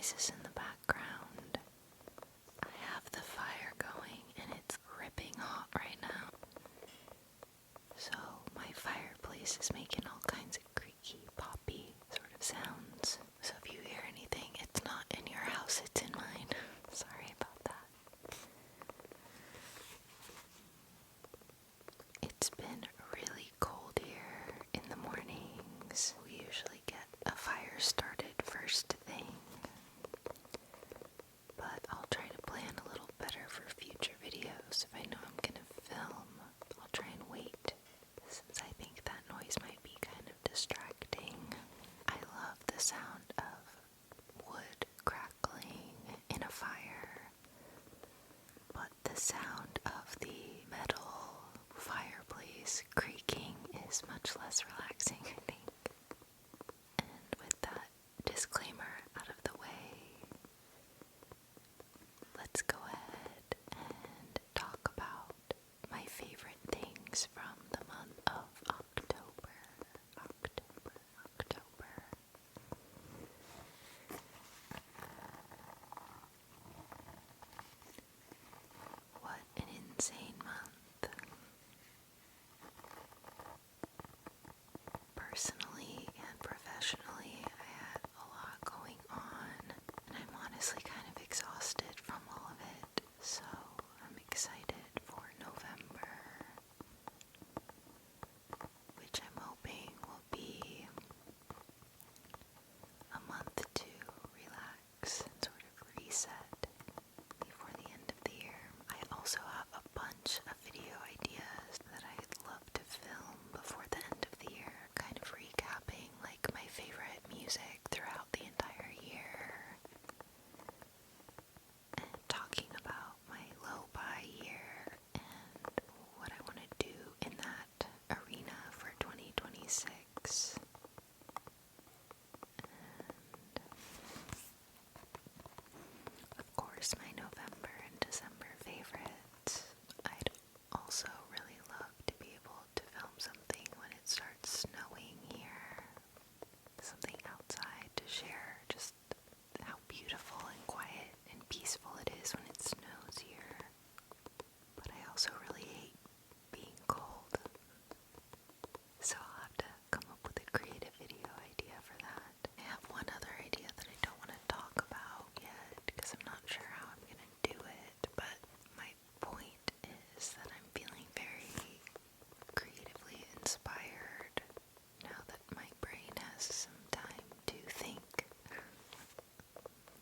noises in the background. I have the fire going and it's ripping hot right now. So my fireplace is making all kinds of creaky, poppy sort of sounds. So if you hear anything, it's not in your house, it's in mine. Sorry about that. It's been really cold here in the mornings. We usually get a fire started first thing. But I'll try to plan a little better for future videos. If I know I'm gonna film, I'll try and wait, since I think that noise might be kind of distracting. I love the sound of wood crackling in a fire, but the sound of the metal fireplace creaking is much less relaxing, I think. And with that disclaimer out of the way, let's go ahead and talk about my favorite things from the month of October. What an insane month. Personally and professionally, I had a lot going on, and I'm honestly kind of exhausted from all of it, so I'm excited for November, which I'm hoping will be a month to relax and sort of reset before the end of the year. I also have a bunch of video ideas that I'd love to film before the end of the year, kind of recapping like my favorite music throughout the entire year and talking about my lo-fi year and what I want to do in that arena for 2026. Of course, my November and December favorites. I'd also really love to be able to film something when it starts snowing here. Something outside to share just how beautiful and quiet and peaceful it is when it snows here. But I also really hate being cold. So I'll have to come up with a creative video idea for that. I have one other idea that I don't want to talk about yet because I'm not sure how I'm going to do it, but my point is that I'm feeling very creatively inspired now that my brain has some time to think.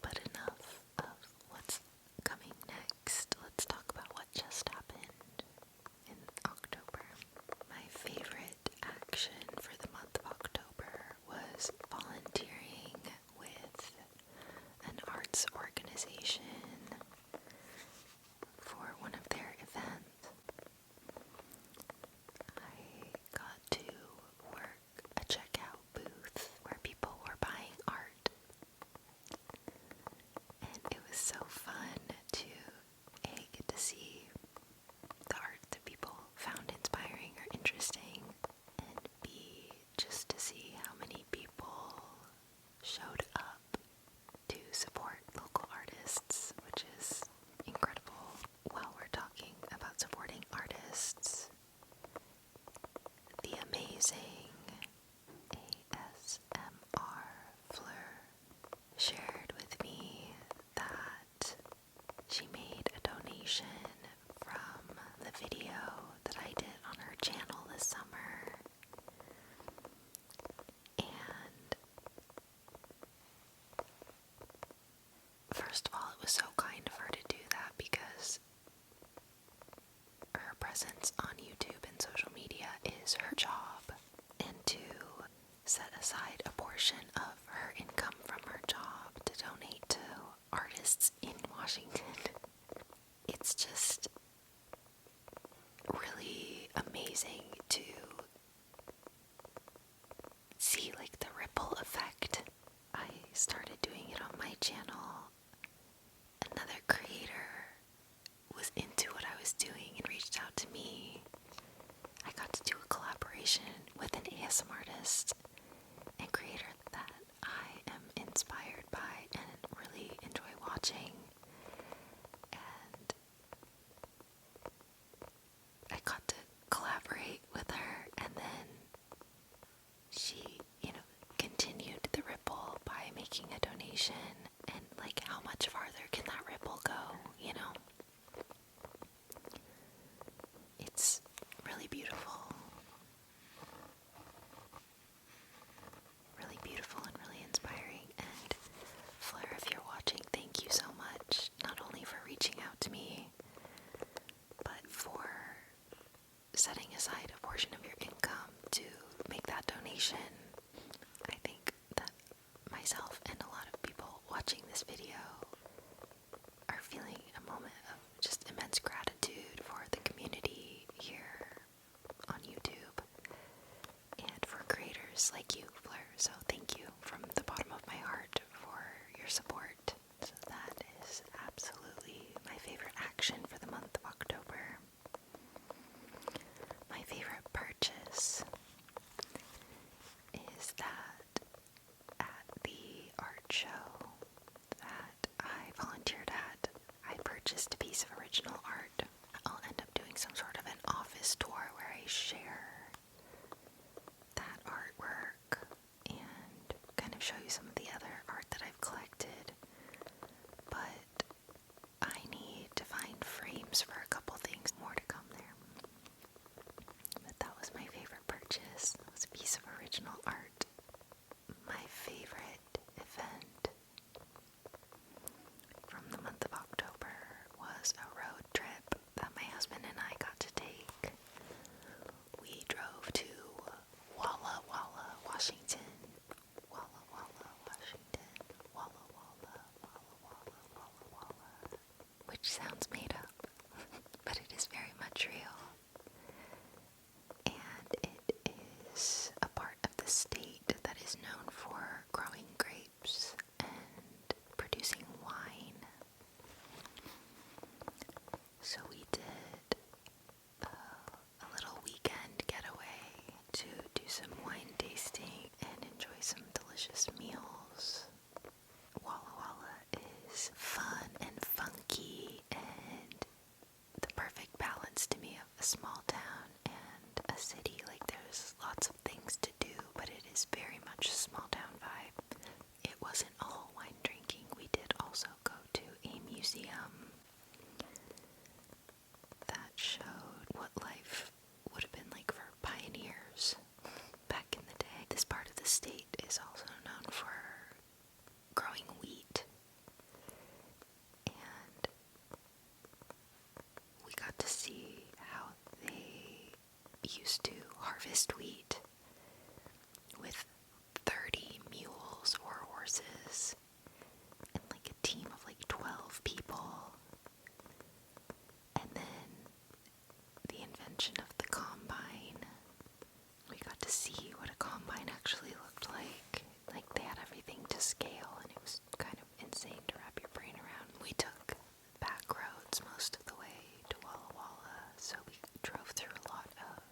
But enough of what's coming next. Let's talk about what just happened in October. My favorite action for the month of October was volunteering with an arts organization for one of their events. I got to work a checkout booth where people were buying art, and it was so fun to get to see the art that people found inspiring or interesting, and B, just to see how many people showed up to support local artists, which is incredible. While we're talking about supporting artists, the amazing ASMR Fleur shared with me that she made a donation from the video that I did on her channel this summer. And first of all, it was so kind of her to do that because her presence on YouTube and social media is her job, and to set aside a portion of her income from her job to donate to artists in Washington, it's just really amazing to see like the ripple effect. I started doing it on my channel. Another creator was into what I was doing and reached out to me. I got to do a collaboration with an ASMR artist and creator that I am inspired by and really donation, and like how much farther can that ripple go, you know? It's really beautiful. Really beautiful and really inspiring. And Fleur, if you're watching, thank you so much, not only for reaching out to me, but for setting aside a portion of your income to make that donation. I think that myself and a lot of people watching this video are feeling a moment of just immense gratitude for the community here on YouTube and for creators like you, Fleur. So thank you from the bottom of my heart for your support. So that is absolutely my favorite action for the month of October. My favorite purchase is that at the art show that I volunteered at, I purchased a piece of original art. I'll end up doing some sort of an office tour where I share that artwork and kind of show you some of the other art that I've collected. But I need to find frames for a couple things, more to come there. But that was my favorite purchase. It was a piece of original art. My favorite event from the month of October was a road trip that my husband and I got to take. We drove to Walla Walla, Washington. Walla Walla, Washington. Walla Walla, Walla Walla, Walla Walla. Which sounds made up, but it is very much real. And it is a part of the state that is known for growing grapes and producing wine. So we did a little weekend getaway to do some wine tasting and enjoy some delicious meals. Walla Walla is fun and funky and the perfect balance to me of a small town and a city. Like, there's lots of things to do, but it is very much a small town vibe. It wasn't all wine drinking. We did also go to a museum that showed what life would have been like for pioneers back in the day. This part of the state is also known for growing wheat, and we got to see how they used to harvest wheat with 30 mules or horses and like a team of like 12 people. And then the invention of the combine. We got to see what a combine actually looked like. Like, they had everything to scale, and it was kind of insane to wrap your brain around. We took back roads most of the way to Walla Walla, so we drove through a lot of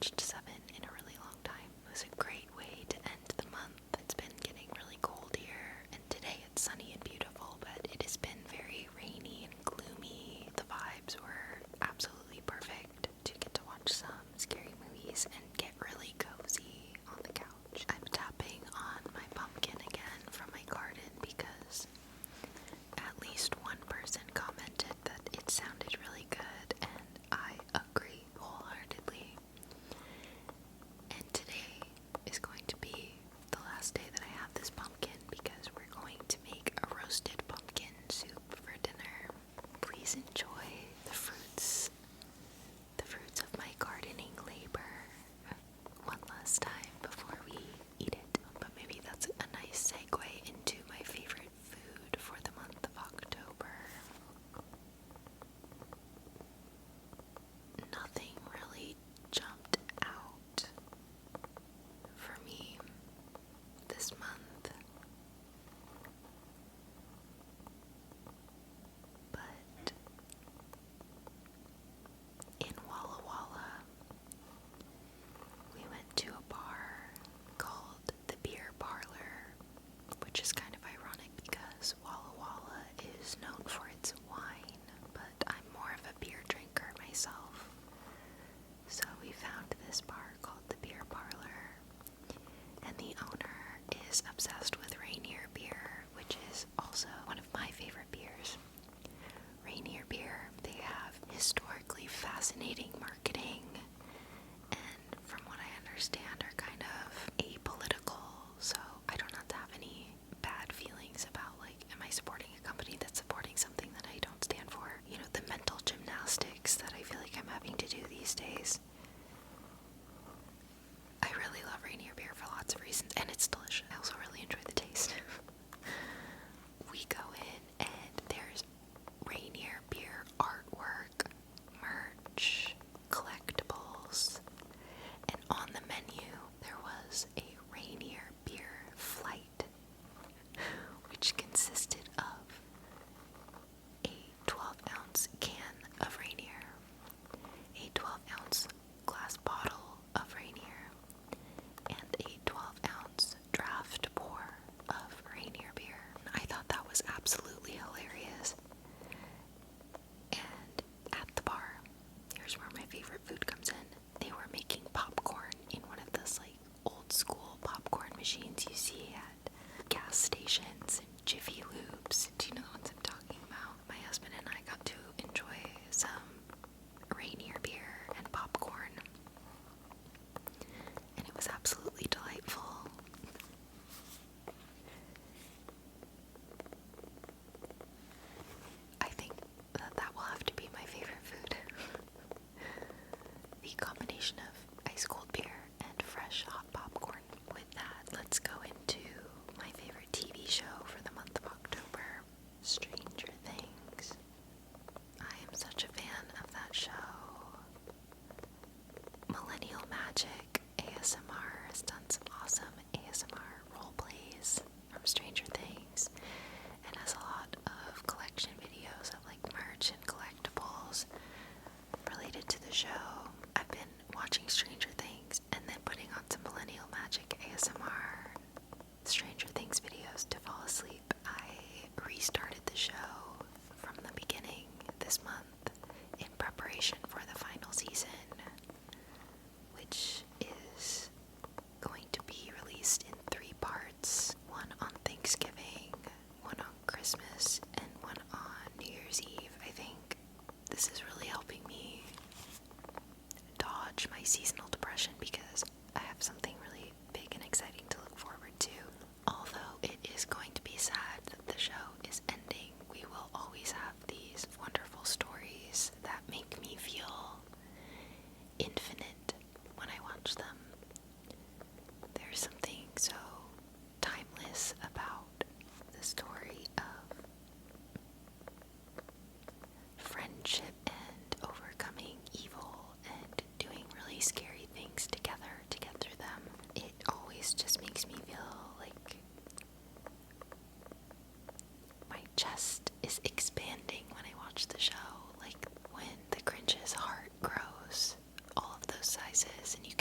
watched 7 in a really long time. It was a great way to end the month. It's been getting really cold here, and today it's sunny and beautiful, but it has been very rainy and gloomy. The vibes were absolutely perfect to get to watch some scary movies and get really cozy on the couch. I'm tapping on my pumpkin again from my garden because at least one person commented that it sounded really good, and I agree wholeheartedly. And today is going to be the last day that I have this pumpkin because we're going to make a roasted pumpkin soup for dinner. Please enjoy the fruits of my gardening labor one last time before we eat it. But maybe that's a nice segue into my favorite food for the month of October. Nothing really jumped out for me this month, but in Walla Walla, we went to a bar called the Beer Parlor, which is kind of ironic because Walla Walla is known for its wine, but I'm more of a beer drinker myself. So we found this bar called the Beer Parlor, and the owner is obsessed with Rainier beer, which is also one of my favorite beers. Rainier beer, they have historically fascinating marketing, and from what I understand are kind of apolitical, so I don't have to have any bad feelings about, like, am I supporting a company that's supporting something that I don't stand for? You know, the mental gymnastics that I feel like I'm having to do these days. I really love Rainier beer for lots of reasons, and it's delicious. I also really enjoy the taste. We go in, and there's Rainier beer artwork, merch, collectibles, and on the menu there was a Rainier beer flight, which consisted of a 12-ounce can of Rainier, a 12-ounce glass bottle of Rainier, and a 12-ounce draft pour of Rainier beer. I thought that was absolutely hilarious. And at the bar, here's where my favorite food comes in. They were making popcorn in one of those, like, old school popcorn machines you see at gas stations and Jiffy Lubes. Do you know the ones I'm talking about? My husband and I got to enjoy some Rainier beer and popcorn, and it was absolutely delightful. I think that will have to be my favorite food. The combination of ice cold beer and fresh hot popcorn. With that, let's go into my favorite TV show for the month of October, Stranger Things. I am such a fan of that show. Millennial Magic ASMR has done some awesome ASMR role plays from Stranger Things, and has a lot of collection videos of, like, merch and collectibles related to the show. I've been watching Stranger Things and then putting on some Millennial Magic ASMR Stranger Things videos to fall asleep. I restarted the show from the beginning this month in preparation for the final season, which is going to be released in 3 parts, one on Thanksgiving, one on Christmas, and one on New Year's Eve. I think this is really helping me dodge my seasonal depression because I have something really big and exciting to look forward to. Although it is going to be sad that the show is ending, we will always have these wonderful stories that make me feel infinite when I watch them. There's something so timeless about the story of friendship and overcoming evil and doing really scary things together to get through them. It always just makes me feel like my chest is expanding when I watch the show, like when the Grinch's heart grows all of those sizes and you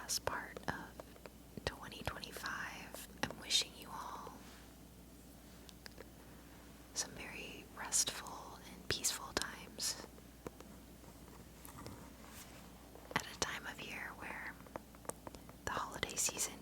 last part of 2025. I'm wishing you all some very restful and peaceful times at a time of year where the holiday season